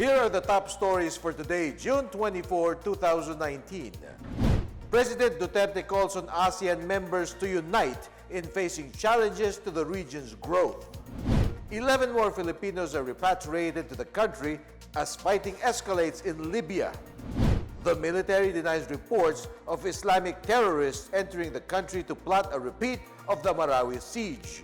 Here are the top stories for today, June 24, 2019. President Duterte calls on ASEAN members to unite in facing challenges to the region's growth. 11 more Filipinos are repatriated to the country as fighting escalates in Libya. The military denies reports of Islamic terrorists entering the country to plot a repeat of the Marawi siege.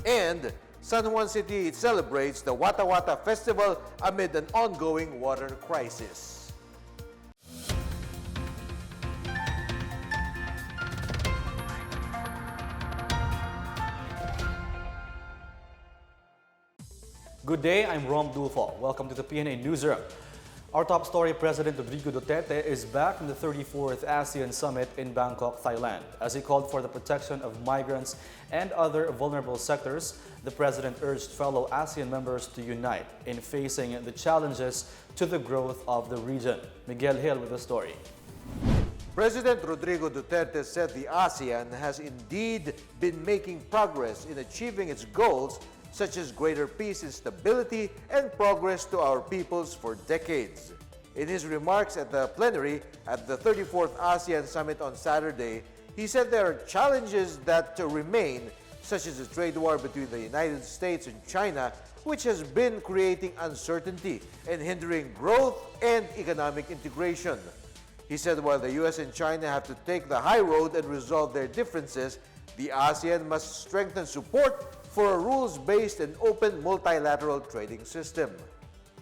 And San Juan City celebrates the Wattah Wattah festival amid an ongoing water crisis. Good day, I'm Rom Dulfo. Welcome to the PNA Newsroom. Our top story, President Rodrigo Duterte is back from the 34th ASEAN Summit in Bangkok, Thailand. As he called for the protection of migrants and other vulnerable sectors, the President urged fellow ASEAN members to unite in facing the challenges to the growth of the region. Miguel Hill with the story. President Rodrigo Duterte said the ASEAN has indeed been making progress in achieving its goals, such as greater peace and stability and progress to our peoples for decades. In his remarks at the plenary at the 34th ASEAN Summit on Saturday, he said there are challenges that remain, such as the trade war between the United States and China, which has been creating uncertainty and hindering growth and economic integration. He said while the US and China have to take the high road and resolve their differences, the ASEAN must strengthen support for a rules-based and open multilateral trading system.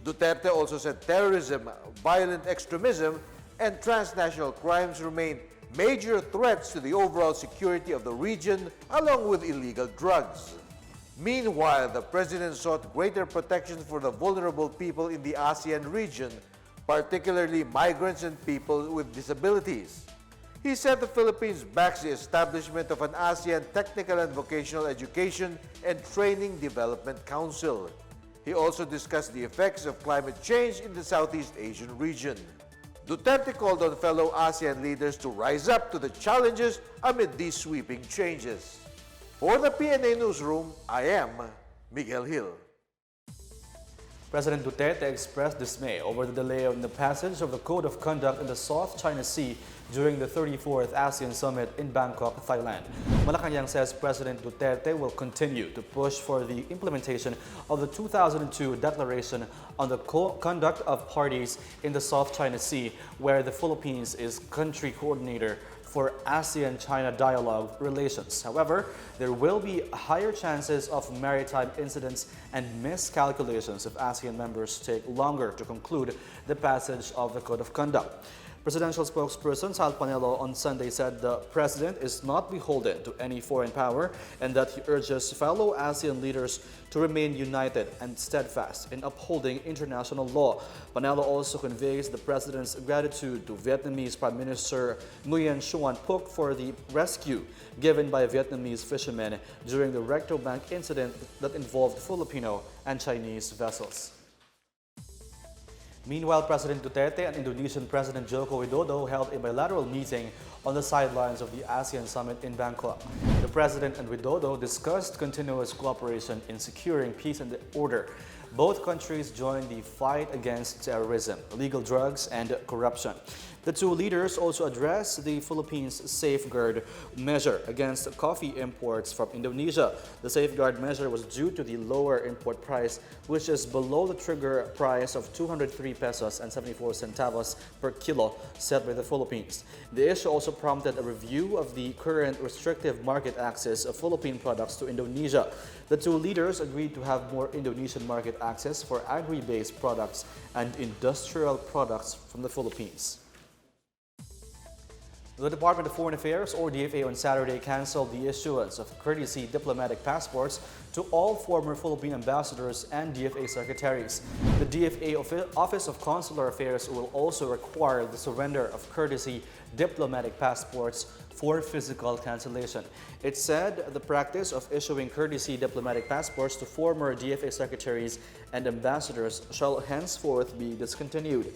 Duterte also said terrorism, violent extremism, and transnational crimes remain major threats to the overall security of the region, along with illegal drugs. Meanwhile, the president sought greater protection for the vulnerable people in the ASEAN region, particularly migrants and people with disabilities. He said the Philippines backs the establishment of an ASEAN Technical and Vocational Education and Training Development Council. He also discussed the effects of climate change in the Southeast Asian region. Duterte called on fellow ASEAN leaders to rise up to the challenges amid these sweeping changes. For the PNA Newsroom, I am Miguel Hill. President Duterte expressed dismay over the delay in the passage of the Code of Conduct in the South China Sea during the 34th ASEAN Summit in Bangkok, Thailand. Malacanang says President Duterte will continue to push for the implementation of the 2002 Declaration on the Conduct of Parties in the South China Sea, where the Philippines is country coordinator for ASEAN-China dialogue relations. However, there will be higher chances of maritime incidents and miscalculations if ASEAN members take longer to conclude the passage of the Code of Conduct. Presidential spokesperson Sal Panelo on Sunday said the president is not beholden to any foreign power and that he urges fellow ASEAN leaders to remain united and steadfast in upholding international law. Panelo also conveys the president's gratitude to Vietnamese Prime Minister Nguyen Xuan Phuc for the rescue given by Vietnamese fishermen during the Recto Bank incident that involved Filipino and Chinese vessels. Meanwhile, President Duterte and Indonesian President Joko Widodo held a bilateral meeting on the sidelines of the ASEAN Summit in Bangkok. The President and Widodo discussed continuous cooperation in securing peace and order. Both countries joined the fight against terrorism, illegal drugs, and corruption. The two leaders also addressed the Philippines' safeguard measure against coffee imports from Indonesia. The safeguard measure was due to the lower import price, which is below the trigger price of 203 pesos and 74 centavos per kilo set by the Philippines. The issue also prompted a review of the current restrictive market access of Philippine products to Indonesia. The two leaders agreed to have more Indonesian market access for agri-based products and industrial products from the Philippines. The Department of Foreign Affairs, or DFA, on Saturday canceled the issuance of courtesy diplomatic passports to all former Philippine ambassadors and DFA secretaries. The DFA Office of Consular Affairs will also require the surrender of courtesy diplomatic passports for physical cancellation. It said the practice of issuing courtesy diplomatic passports to former DFA secretaries and ambassadors shall henceforth be discontinued.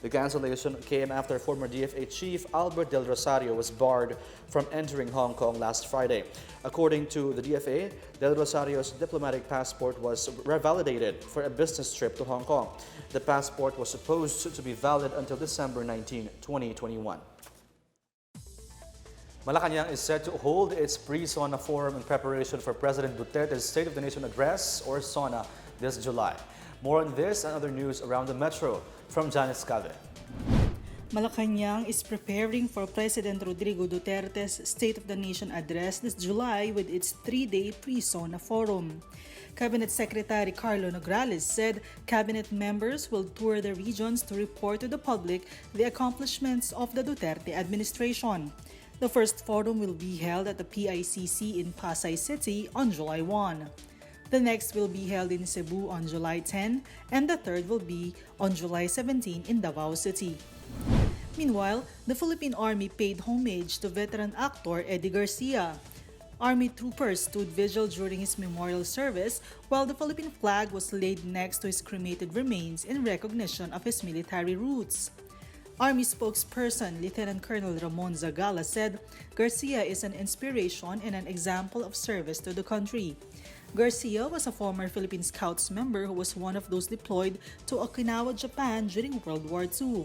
The cancellation came after former DFA chief Albert Del Rosario was barred from entering Hong Kong last Friday. According to the DFA, Del Rosario's diplomatic passport was revalidated for a business trip to Hong Kong. The passport was supposed to be valid until December 19, 2021. Malacanang is set to hold its pre-SONA forum in preparation for President Duterte's State of the Nation Address, or SONA, this July. More on this and other news around the metro from Janice Cave. Malacanang is preparing for President Rodrigo Duterte's State of the Nation Address this July with its 3-day pre-SONA forum. Cabinet Secretary Carlo Nograles said cabinet members will tour the regions to report to the public the accomplishments of the Duterte administration. The first forum will be held at the PICC in Pasay City on July 1. The next will be held in Cebu on July 10, and the third will be on July 17 in Davao City. Meanwhile, the Philippine Army paid homage to veteran actor Eddie Garcia. Army troopers stood vigil during his memorial service while the Philippine flag was laid next to his cremated remains in recognition of his military roots. Army spokesperson Lieutenant Colonel Ramon Zagala said Garcia is an inspiration and an example of service to the country. Garcia was a former Philippine Scouts member who was one of those deployed to Okinawa, Japan during World War II.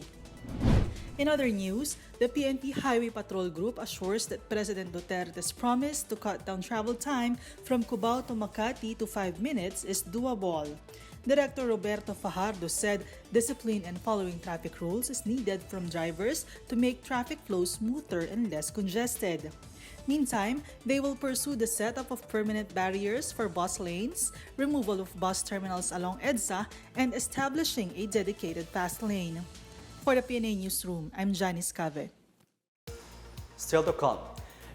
In other news, the PNP Highway Patrol Group assures that President Duterte's promise to cut down travel time from Cubao to Makati to 5 minutes is doable. Director Roberto Fajardo said discipline and following traffic rules is needed from drivers to make traffic flow smoother and less congested. Meantime, they will pursue the setup of permanent barriers for bus lanes, removal of bus terminals along EDSA, and establishing a dedicated fast lane. For the PNA Newsroom, I'm Janice Cave. Still to come,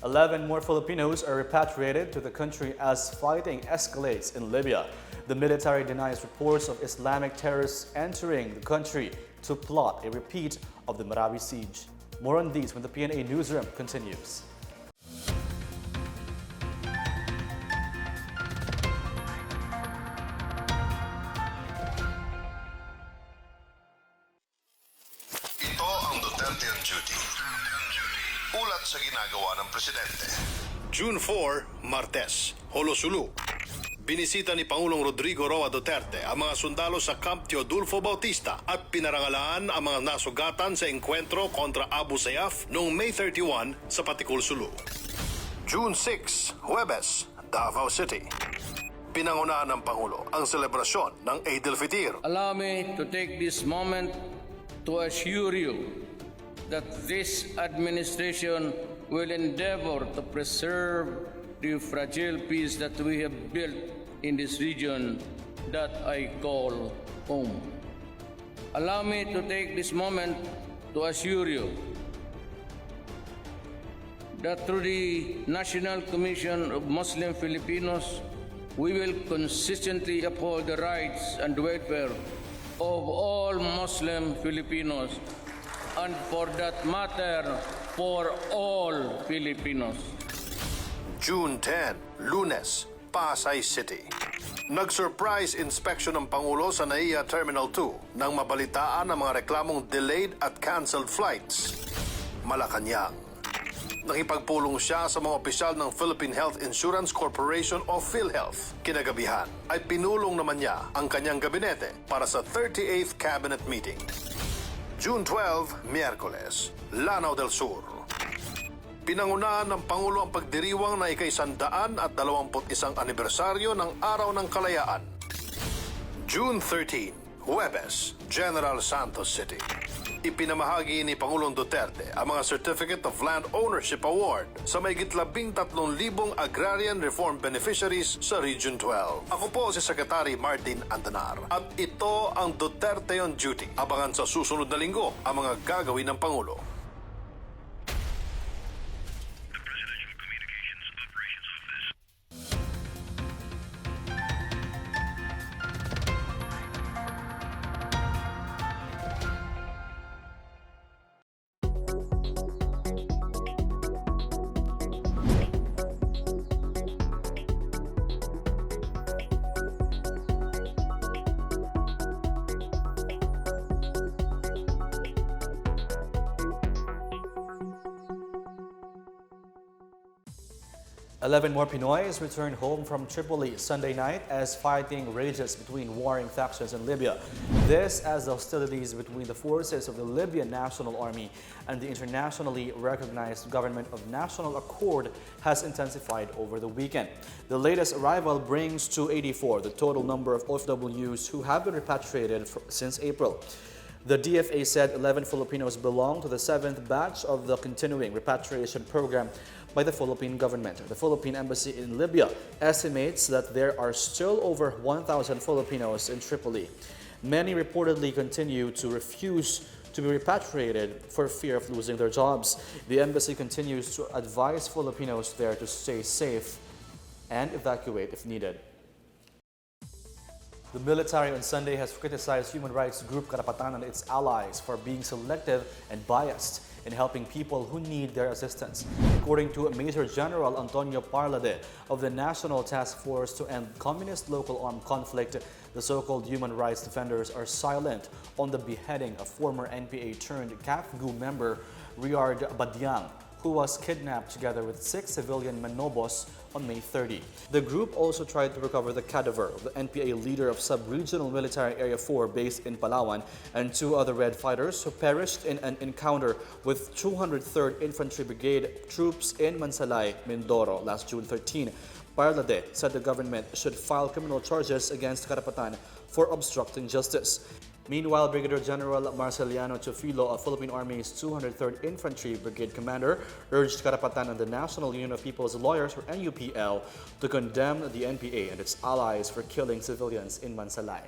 11 more Filipinos are repatriated to the country as fighting escalates in Libya. The military denies reports of Islamic terrorists entering the country to plot a repeat of the Marawi siege. More on these when the PNA Newsroom continues. Ito ang Duterte on Duty. Ulat sa ginagawa ng Presidente. June 4, Martes, Holosulu. Binisita ni Pangulong Rodrigo Roa Duterte ang mga sundalo sa Camp Teodulfo Bautista at pinarangalaan ang mga nasugatan sa engkwentro kontra Abu Sayyaf noong May 31 sa Patikul, Sulu. June 6, Huwebes, Davao City. Pinangunahan ng Pangulo ang selebrasyon ng Eid al-Fitr. Allow me to take this moment to assure you that this administration will endeavor to preserve the fragile peace that we have built in this region that I call home. Allow me to take this moment to assure you that through the National Commission of Muslim Filipinos, we will consistently uphold the rights and welfare of all Muslim Filipinos, and for that matter, for all Filipinos. June 10, Lunes, Pasay City. Nag-surprise inspection ng Pangulo sa NAIA Terminal 2 nang mabalitaan ang mga reklamong delayed at cancelled flights. Malacanang. Nakipagpulong siya sa mga opisyal ng Philippine Health Insurance Corporation o PhilHealth. Kinagabihan ay pinulong naman niya ang kanyang gabinete para sa 38th Cabinet Meeting. June 12, Miyerkules, Lanao del Sur. Pinangunahan ng Pangulo ang pagdiriwang na ika-121 anibersaryo ng Araw ng Kalayaan. June 13, Huwebes, General Santos City. Ipinamahagi ni Pangulong Duterte ang mga Certificate of Land Ownership Award sa mahigit 13,000 agrarian reform beneficiaries sa Region 12. Ako po si Secretary Martin Andanar at ito ang Duterte on Duty. Abangan sa susunod na linggo ang mga gagawin ng Pangulo. 11 more Pinoys returned home from Tripoli Sunday night as fighting rages between warring factions in Libya. This as the hostilities between the forces of the Libyan National Army and the internationally recognized Government of National Accord has intensified over the weekend. The latest arrival brings to 84 the total number of OFWs who have been repatriated since April. The DFA said 11 Filipinos belong to the 7th batch of the continuing repatriation program by the Philippine government. The Philippine Embassy in Libya estimates that there are still over 1,000 Filipinos in Tripoli. Many reportedly continue to refuse to be repatriated for fear of losing their jobs. The embassy continues to advise Filipinos there to stay safe and evacuate if needed. The military on Sunday has criticized human rights group Karapatan and its allies for being selective and biased in helping people who need their assistance. According to Major General Antonio PRRD of the National Task Force to End Communist Local Armed Conflict, the so-called human rights defenders are silent on the beheading of former NPA-turned-CAFGU member Riyard Badiang, who was kidnapped together with 6 civilian Manobos on May 30. The group also tried to recover the cadaver of the NPA leader of Sub-Regional Military Area 4 based in Palawan and 2 other Red fighters who perished in an encounter with 203rd Infantry Brigade troops in Mansalay, Mindoro last June 13. PRRD said the government should file criminal charges against Karapatan for obstructing justice. Meanwhile, Brigadier General Marceliano Chofilo of Philippine Army's 203rd Infantry Brigade Commander urged Karapatan and the National Union of People's Lawyers, or NUPL, to condemn the NPA and its allies for killing civilians in Mansalay.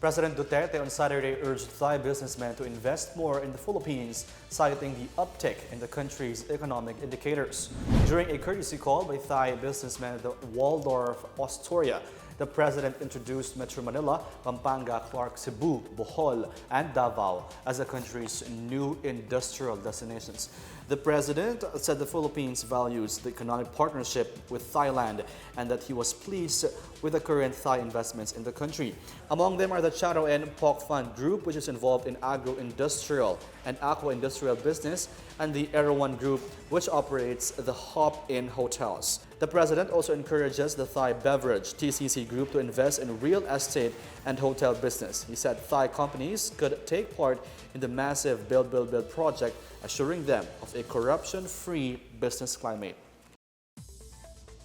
President Duterte on Saturday urged Thai businessmen to invest more in the Philippines, citing the uptick in the country's economic indicators. During a courtesy call by Thai businessmen at the Waldorf Astoria, the president introduced Metro Manila, Pampanga, Clark, Cebu, Bohol, and Davao as the country's new industrial destinations. The president said the Philippines values the economic partnership with Thailand and that he was pleased with the current Thai investments in the country. Among them are the Charoen Pokphand Group, which is involved in agro-industrial and aqua-industrial business, and the Erawan Group, which operates the Hop-In hotels. The president also encourages the Thai Beverage TCC Group to invest in real estate and hotel business. He said Thai companies could take part in the massive Build project, assuring them of a corruption-free business climate.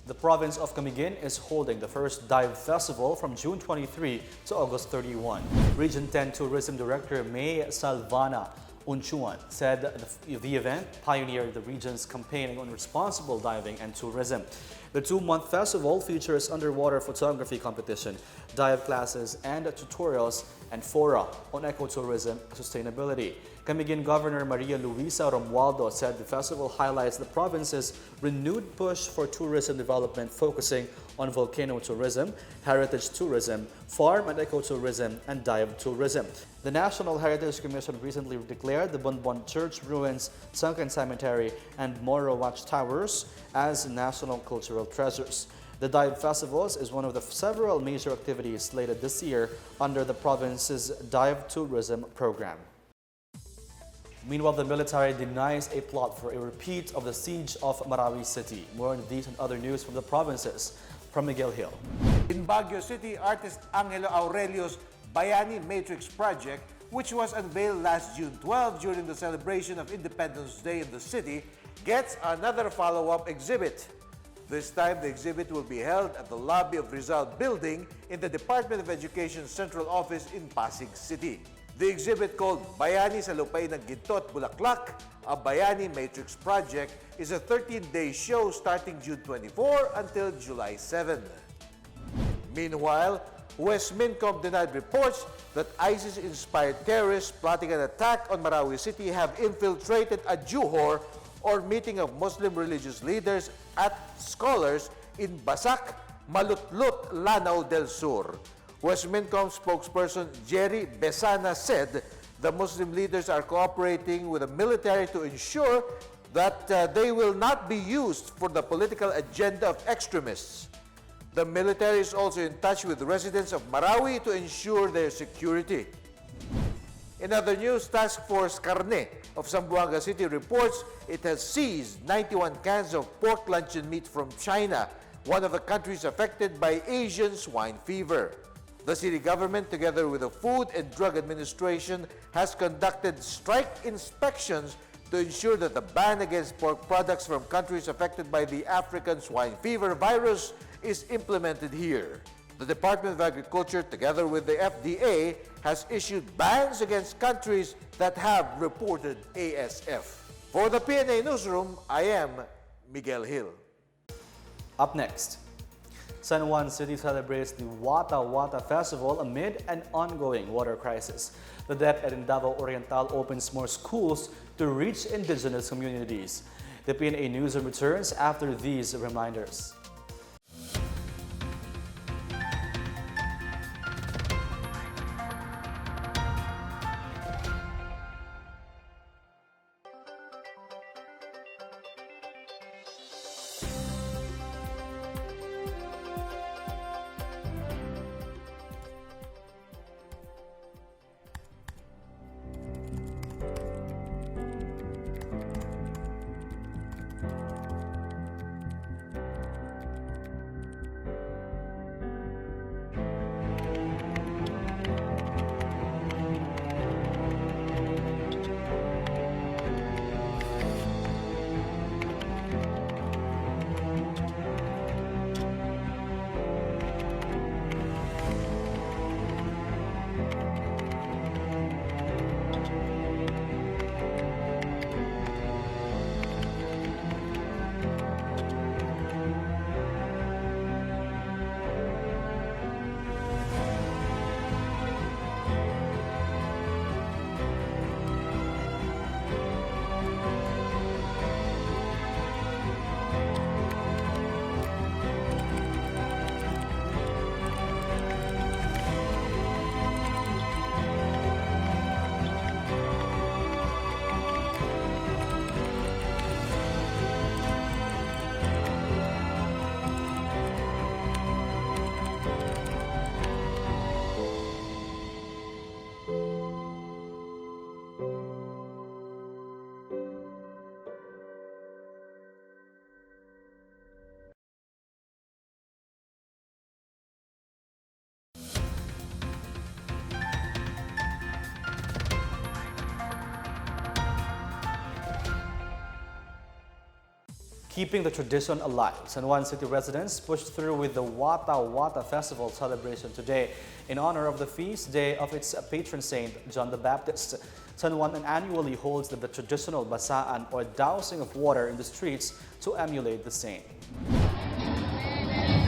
The province of Camiguin is holding the first Dive Festival from June 23 to August 31. Region 10 Tourism Director May Salvana Unchuan said the event pioneered the region's campaign on responsible diving and tourism. The 2-month festival features underwater photography competition, dive classes and tutorials, and fora on ecotourism and sustainability. Camiguin Governor Maria Luisa Romualdo said the festival highlights the province's renewed push for tourism development, focusing on volcano tourism, heritage tourism, farm and ecotourism, and dive tourism. The National Heritage Commission recently declared the Bonbon Church ruins, Sunken Cemetery, and Moro Watchtowers as national cultural treasures. The Dive Festivals is one of the several major activities slated this year under the province's Dive Tourism program. Meanwhile, the military denies a plot for a repeat of the siege of Marawi City. More on these and other news from the provinces. From Miguel Hill. In Baguio City, artist Angelo Aurelio's Bayani Matrix project, which was unveiled last June 12 during the celebration of Independence Day in the city, gets another follow-up exhibit. This time, the exhibit will be held at the lobby of Rizal Building in the Department of Education's central office in Pasig City. The exhibit, called Bayani sa Lupay ng Ginto at Bulaklak, a Bayani Matrix project, is a 13-day show starting June 24 until July 7. Meanwhile, West Mincom denied reports that ISIS-inspired terrorists plotting an attack on Marawi City have infiltrated a Juhor, or meeting of Muslim religious leaders at scholars in Basak, Malutlut, Lanao del Sur. West Mincom spokesperson Jerry Besana said the Muslim leaders are cooperating with the military to ensure that they will not be used for the political agenda of extremists. The military is also in touch with residents of Marawi to ensure their security. In other news, Task Force Carne of Zamboanga City reports it has seized 91 cans of pork luncheon meat from China, one of the countries affected by Asian swine fever. The city government, together with the Food and Drug Administration, has conducted strike inspections to ensure that the ban against pork products from countries affected by the African swine fever virus is implemented here. The Department of Agriculture, together with the FDA, has issued bans against countries that have reported ASF. For the PNA Newsroom, I am Miguel Hill. Up next, San Juan City celebrates the Wattah Wattah Festival amid an ongoing water crisis. The DEP at Davao Oriental opens more schools to reach indigenous communities. The PNA Newsroom returns after these reminders. Keeping the tradition alive, San Juan City residents pushed through with the Wattah Wattah Festival celebration today in honor of the feast day of its patron saint, John the Baptist. San Juan annually holds the traditional basaan or dousing of water in the streets to emulate the saint.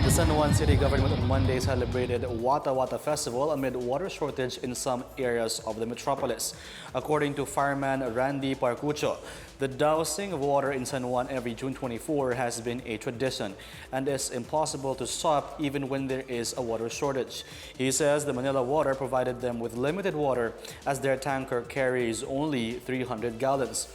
The San Juan City government on Monday celebrated Wattah Wattah Festival amid water shortage in some areas of the metropolis. According to fireman Randy Parcucho, the dousing of water in San Juan every June 24 has been a tradition and is impossible to stop even when there is a water shortage. He says the Manila Water provided them with limited water as their tanker carries only 300 gallons.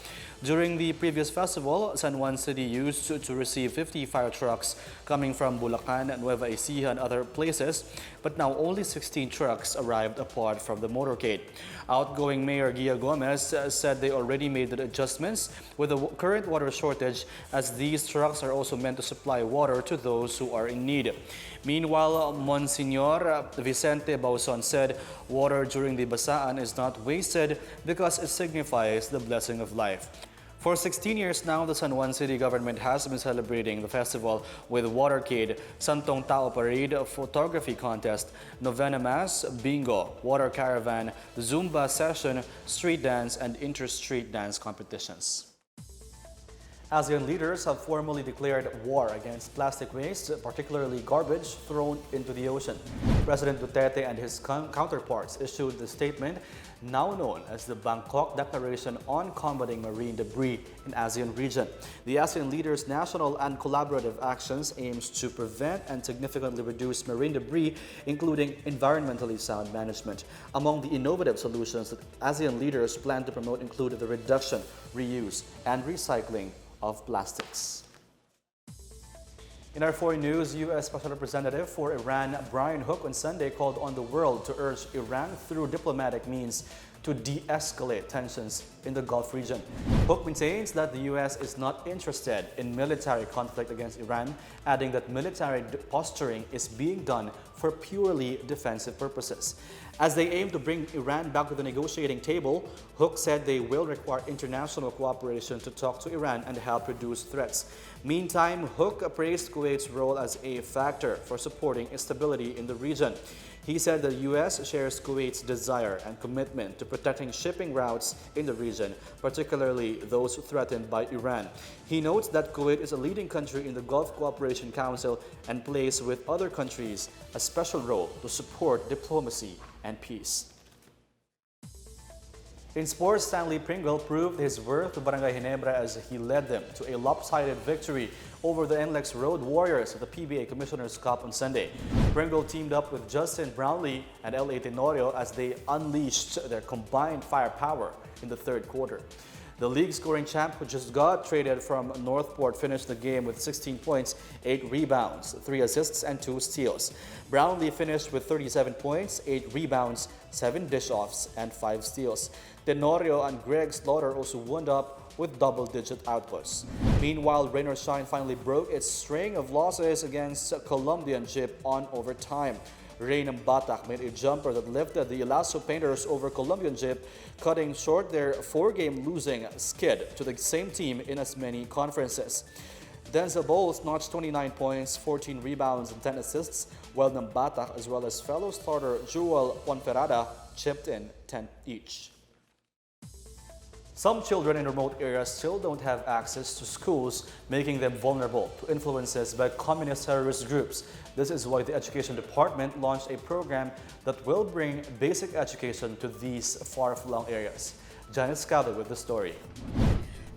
During the previous festival, San Juan City used to receive 50 fire trucks coming from Bulacan, Nueva Ecija, and other places, but now only 16 trucks arrived apart from the motorcade. Outgoing Mayor Gia Gomez said they already made the adjustments with the current water shortage, as these trucks are also meant to supply water to those who are in need. Meanwhile, Monsignor Vicente Bauson said water during the basaan is not wasted because it signifies the blessing of life. For 16 years now, the San Juan City government has been celebrating the festival with watercade, Santong Tao Parade, photography contest, Novena Mass, bingo, water caravan, Zumba session, street dance, and inter-street dance competitions. ASEAN leaders have formally declared war against plastic waste, particularly garbage thrown into the ocean. President Duterte and his counterparts issued the statement now known as the Bangkok Declaration on Combating Marine Debris in ASEAN region. The ASEAN leaders' national and collaborative actions aims to prevent and significantly reduce marine debris, including environmentally sound management. Among the innovative solutions that ASEAN leaders plan to promote include the reduction, reuse, and recycling of plastics. In our foreign news, U.S. Special Representative for Iran Brian Hook on Sunday called on the world to urge Iran through diplomatic means to de-escalate tensions in the Gulf region. Hook maintains that the U.S. is not interested in military conflict against Iran, adding that military posturing is being done for purely defensive purposes. As they aim to bring Iran back to the negotiating table, Hook said they will require international cooperation to talk to Iran and help reduce threats. Meantime, Hook praised Kuwait's role as a factor for supporting stability in the region. He said the U.S. shares Kuwait's desire and commitment to protecting shipping routes in the region, particularly those threatened by Iran. He notes that Kuwait is a leading country in the Gulf Cooperation Council and plays with other countries a special role to support diplomacy and peace. In sports, Stanley Pringle proved his worth to Barangay Ginebra as he led them to a lopsided victory over the NLEX Road Warriors of the PBA Commissioner's Cup on Sunday. Pringle teamed up with Justin Brownlee and L.A. Tenorio as they unleashed their combined firepower in the third quarter. The league scoring champ, who just got traded from Northport, finished the game with 16 points, 8 rebounds, 3 assists, and 2 steals. Brownlee finished with 37 points, 8 rebounds, 7 dish-offs, and 5 steals. Tenorio and Greg Slaughter also wound up with double-digit outputs. Meanwhile, Rain or Shine finally broke its string of losses against Colombian Chip on overtime. Rain and Batak made a jumper that lifted the Ilaso Painters over Colombian Chip, cutting short their 4-game losing skid to the same team in as many conferences. Denzel Bowles notched 29 points, 14 rebounds, and 10 assists, while Nambatak as well as fellow starter Joel Ponferrada chipped in 10 each. Some children in remote areas still don't have access to schools, making them vulnerable to influences by communist terrorist groups. This is why the Education Department launched a program that will bring basic education to these far-flung areas. Janice Cado with the story.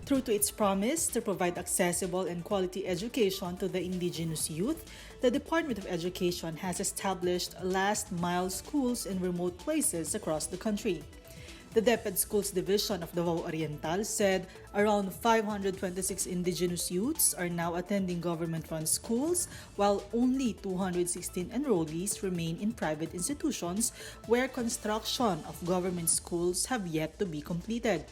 True to its promise to provide accessible and quality education to the indigenous youth, the Department of Education has established last-mile schools in remote places across the country. The DepEd Schools Division of Davao Oriental said around 526 indigenous youths are now attending government-run schools, while only 216 enrollees remain in private institutions where construction of government schools have yet to be completed.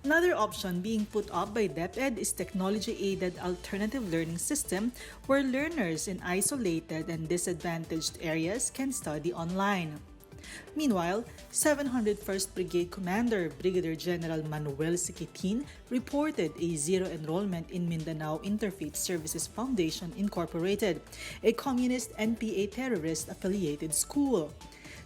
Another option being put up by DepEd is technology-aided alternative learning system where learners in isolated and disadvantaged areas can study online. Meanwhile, 701st Brigade Commander Brigadier General Manuel Siquitin reported a zero enrollment in Mindanao Interfaith Services Foundation Incorporated, a communist NPA terrorist-affiliated school.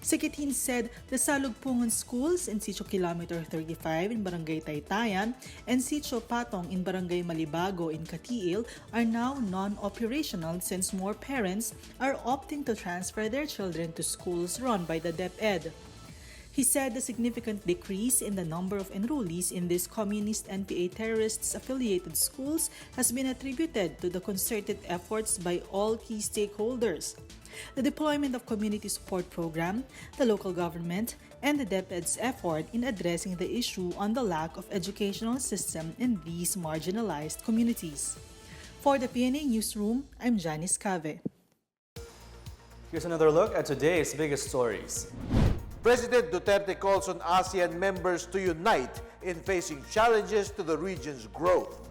Siquitin said the Salugpungan schools in Sitio Kilometer 35 in Barangay Taytayan and Sitio Patong in Barangay Malibago in Katiil are now non-operational since more parents are opting to transfer their children to schools run by the DepEd. He said the significant decrease in the number of enrollees in these communist NPA terrorists-affiliated schools has been attributed to the concerted efforts by all key stakeholders. The deployment of community support program, the local government, and the DepEd's effort in addressing the issue on the lack of educational system in these marginalized communities. For the PNA Newsroom, I'm Janice Cave. Here's another look at today's biggest stories. President Duterte calls on ASEAN members to unite in facing challenges to the region's growth.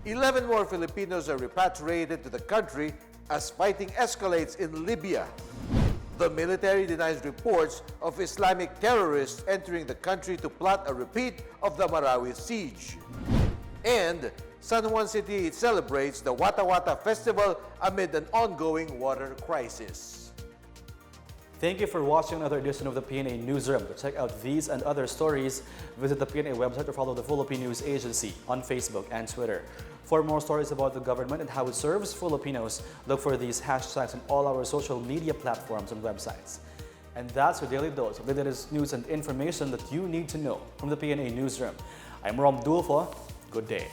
11 more Filipinos are repatriated to the country as fighting escalates in Libya. The military denies reports of Islamic terrorists entering the country to plot a repeat of the Marawi siege. And San Juan City celebrates the Wattah Wattah Festival amid an ongoing water crisis. Thank you for watching another edition of the PNA Newsroom. To check out these and other stories, visit the PNA website or follow the Philippine News Agency on Facebook and Twitter. For more stories about the government and how it serves Filipinos, look for these hashtags on all our social media platforms and websites. And that's your daily dose of the latest news and information that you need to know from the PNA Newsroom. I'm Rom Dulfo. Good day.